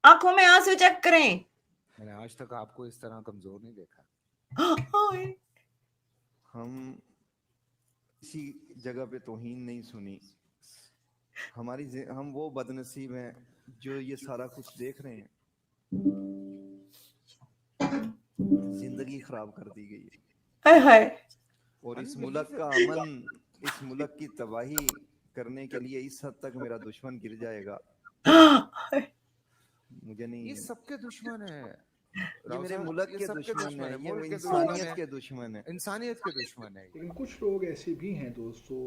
आंखों में आंसू चेक करें। मैंने आज तक आपको इस तरह कमजोर नहीं देखा। हम किसी जगह पे तौहीन नहीं सुनी। हम वो बदनसीब हैं जो ये सारा कुछ देख रहे हैं। जिंदगी खराब कर दी गई है और इस मुल्क का अमन, इस मुल्क की तबाही करने के लिए इस हद तक मेरा दुश्मन गिर जाएगा, मुझे नहीं। ये सबके दुश्मन है, ये मेरे मुल्क के दुश्मन है, ये मुल्क के इंसानियत के दुश्मन है, इंसानियत के दुश्मन है। लेकिन कुछ लोग ऐसे भी हैं दोस्तों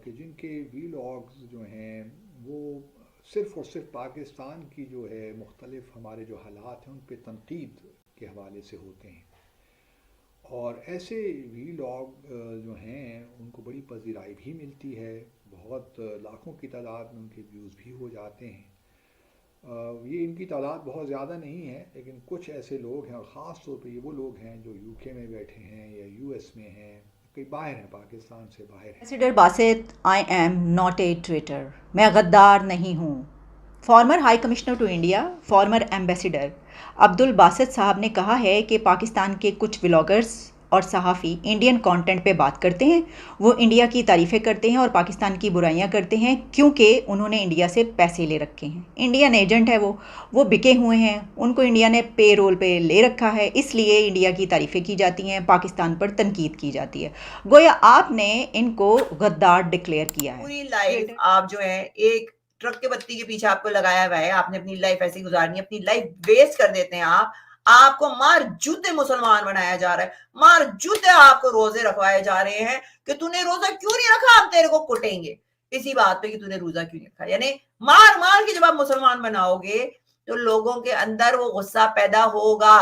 कि जिनके वीलॉग्स जो हैं वो सिर्फ़ और सिर्फ पाकिस्तान की जो है मुख्तलिफ हमारे जो हालात हैं उन पे तनकीद के हवाले से होते हैं। और ऐसे वीलॉग जो हैं उनको बड़ी पज़ीराई भी मिलती है, बहुत लाखों की तादाद में उनके व्यूज़ भी हो जाते हैं। ये इनकी तादाद बहुत ज़्यादा नहीं है, लेकिन कुछ ऐसे लोग हैं और ख़ास तौर पे ये वो लोग हैं जो यूके में बैठे हैं या यूएस में हैं, कहीं बाहर हैं, पाकिस्तान से बाहर हैं। Ambassador Basit, I am not a traitor, मैं गद्दार नहीं हूँ। Former high commissioner to India, former ambassador Abdul Basit साहब ने कहा है कि पाकिस्तान के कुछ व्लॉगर्स और सहाफ़ी इंडियन कंटेंट पे बात करते हैं, वो इंडिया की तारीफ़ें करते हैं और पाकिस्तान की बुराइयां करते हैं क्योंकि उन्होंने इंडिया से पैसे ले रखे हैं। इंडियन एजेंट है वो बिके हुए हैं, उनको इंडिया ने पे रोल पे ले रखा है, इसलिए इंडिया की तारीफ़ें की जाती हैं, पाकिस्तान पर तनकीद की जाती है। गोया आपने इनको गद्दार डिक्लेयर किया है। पूरी लाइफ आप जो है एक ट्रक के बत्ती के पीछे आपको लगाया हुआ है, आपने अपनी लाइफ ऐसी गुजारनी है, अपनी लाइफ वेस्ट कर देते हैं आपको मार जूते मुसलमान बनाया जा रहा है, मार जूते आपको रोजे रखवाए जा रहे हैं कि तूने रोजा क्यों नहीं रखा, हम तेरे को कुटेंगे इसी बात पे कि तूने रोजा क्यों नहीं रखा। यानी मार मार के जब आप मुसलमान बनाओगे तो लोगों के अंदर वो गुस्सा पैदा होगा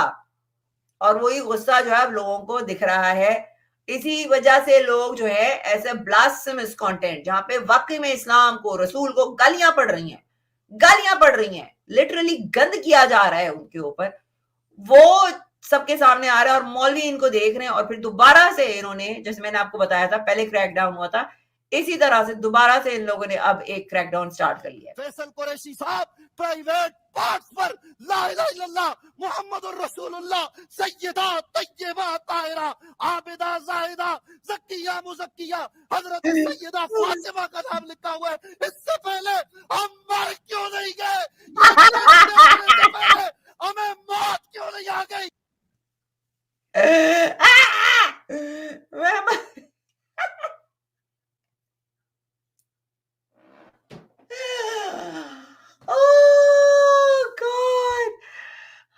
और वही गुस्सा जो है अब लोगों को दिख रहा है। इसी वजह से लोग जो है ऐसे ब्लास्फेमस कंटेंट जहां पे वाकई में इस्लाम को, रसूल को गालियां पड़ रही हैं, लिटरली गंद किया जा रहा है उनके ऊपर, वो सबके सामने आ रहा है और मौलवी इनको देख रहे हैं। और फिर दोबारा से इन्होंने, जैसे मैंने आपको बताया था पहले क्रैकडाउन हुआ था, इसी तरह से दोबारा से इन लोगों ने अब एक क्रैकडाउन स्टार्ट कर लिया है। फैसल कुरैशी साहब प्राइवेट पार्ट्स पर ला इलाहा इल्लल्लाह मुहम्मदुर रसूलुल्लाह सय्यदा तय्यबा ताहिरा आबिदा जाहिदा ज़किया मुज़क्किया हजरत सय्यदा फातिमा का नाम लिखा हुआ है। इससे पहले हम मर क्यों नहीं गए, हमें मौत क्यों नहीं आ गई।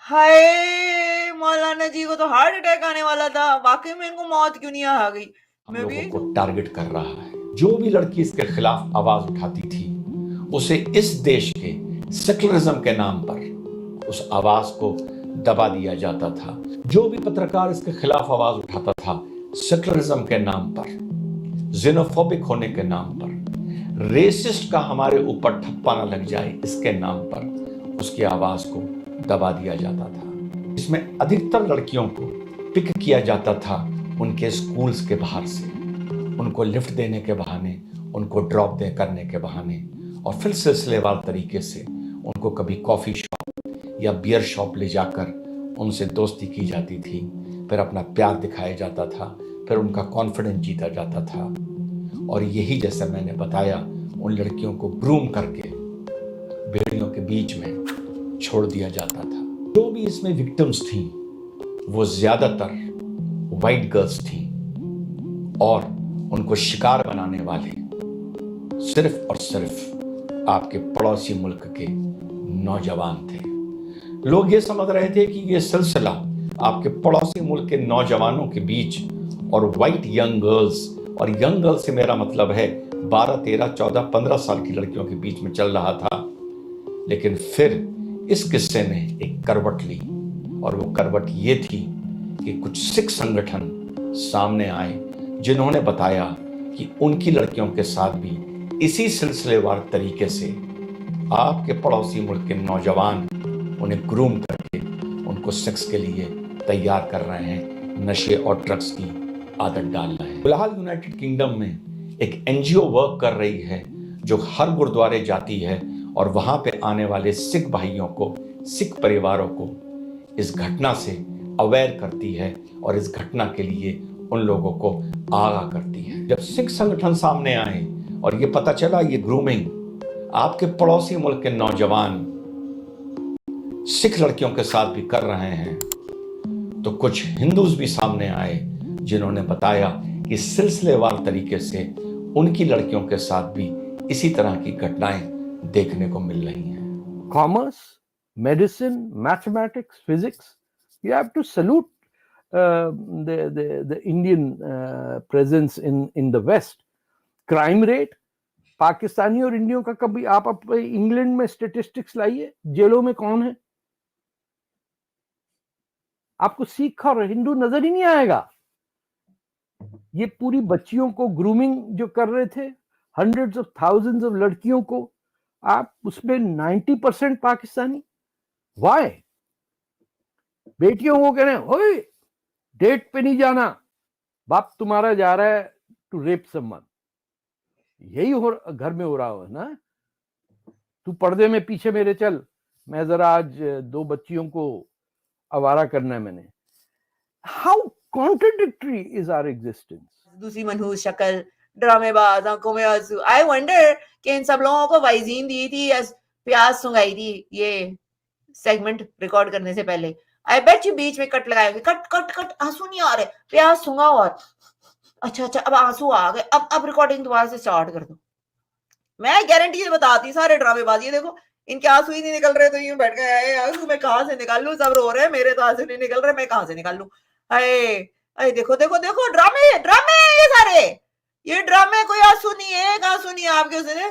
हाय मौलाना जी को तो हार्ट अटैक आने वाला था, वाकई में इनको मौत क्यों नहीं आ गई। मैं भी लोगों को टारगेट कर रहा है। जो भी लड़की इसके खिलाफ आवाज उठाती थी उसे इस देश के सेकुलरिज्म के नाम पर उस आवाज को दबा दिया जाता था। जो भी पत्रकार इसके खिलाफ आवाज उठाता था सेकुलरिज्म के नाम पर, जेनोफोबिक होने के नाम पर, रेसिस्ट का हमारे ऊपर ठप्पा न लग जाए इसके नाम पर उसकी आवाज को दबा दिया जाता था। इसमें अधिकतर लड़कियों को पिक किया जाता था उनके स्कूल्स के बाहर से, उनको लिफ्ट देने के बहाने, उनको ड्रॉप करने के बहाने, और फिर सिलसिलेवार तरीके से उनको कभी कॉफ़ी शॉप या बियर शॉप ले जाकर उनसे दोस्ती की जाती थी, फिर अपना प्यार दिखाया जाता था, फिर उनका कॉन्फिडेंस जीता जाता था। और यही जैसे मैंने बताया उन लड़कियों को ब्रूम करके भेड़ियों के बीच में छोड़ दिया जाता था। जो भी इसमें विक्टिम्स थी वो ज़्यादातर वाइट गर्ल्स थी और उनको शिकार बनाने वाले सिर्फ और सिर्फ आपके पड़ोसी मुल्क के नौजवान थे। लोग ये समझ रहे थे कि ये सिलसिला आपके पड़ोसी मुल्क के नौजवानों के बीच और वाइट यंग गर्ल्स, और यंग गर्ल्स से मेरा मतलब है 12, 13, 14, 15 साल की लड़कियों के बीच में चल रहा था। लेकिन फिर इस किस्से ने एक करवट ली, और वो करवट ये थी कि कुछ सिख संगठन सामने आए जिन्होंने बताया कि उनकी लड़कियों के साथ भी इसी सिलसिलेवार तरीके से आपके पड़ोसी मुल्क के नौजवान उन्हें ग्रूम करके उनको सेक्स के लिए तैयार कर रहे हैं, नशे और ड्रग्स की आदत डाल रहे हैं। फिलहाल यूनाइटेड किंगडम में एक एनजीओ वर्क कर रही है जो हर गुरुद्वारे जाती है और वहां पे आने वाले सिख भाइयों को सिख परिवारों को इस घटना से अवेयर करती है और इस घटना के लिए उन लोगों को आगाह करती है। जब सिख संगठन सामने आए और ये पता चला ये ग्रूमिंग आपके पड़ोसी मुल्क के नौजवान सिख लड़कियों के साथ भी कर रहे हैं, तो कुछ हिंदूज भी सामने आए जिन्होंने बताया कि सिलसिलेवार तरीके से उनकी लड़कियों के साथ भी इसी तरह की घटनाएं देखने को मिल रही हैं। Commerce, medicine, mathematics, physics, you have to salute the Indian presence in the West. Crime rate, Pakistani और इंडियों का कभी आप इंग्लैंड में स्टेटिस्टिक्स लाइए, जेलों में कौन है? आपको सिख और हिंदू नजर ही नहीं आएगा। ये पूरी बच्चियों को ग्रूमिंग जो कर रहे थे, हंड्रेड्स ऑफ थाउजेंड्स ऑफ लड़कियों को, आप उसमें 90% पाकिस्तानी। वाई? बेटियों को कह रहे हैं ओए डेट पे नहीं जाना, बाप तुम्हारा जा रहा है टू रेप समवन। यही घर में हो रहा हो ना, तू पर्दे में पीछे मेरे चल, मैं जरा आज 2 बच्चियों को आवारा करना है मैंने। How contradictory is our existence. दूसरी मनहूस शक्ल, ड्रामेबाज, आंखों में आंसू। आई वंडर कि इन सब लोगों को वाइजीन दी थी या प्याज सुंगाई थी ये सेगमेंट रिकॉर्ड करने से पहले। आई बेट यू बीच में कट लगाएंगे, कट कट कट, आंसू नहीं आ रहे, प्याज सुंगा और अच्छा अब आंसू आ गए, अब रिकॉर्डिंग दोबारा से स्टार्ट कर दो। मैं गारंटी से बताती, सारे ड्रामेबाज, ये देखो इनके आंसू ही नहीं निकल रहे तो यूं बैठ गए, आंसू मैं कहां से निकाल लूं, सब रो रहे हैं, मेरे तो आंसू नहीं निकल रहे, मैं कहां से निकाल लूं। अरे देखो देखो देखो, ड्रामे ड्रामे, ये सारे ये ड्रामे, कोई आंसू नहीं है, एक आंसू नहीं है आपके उसने।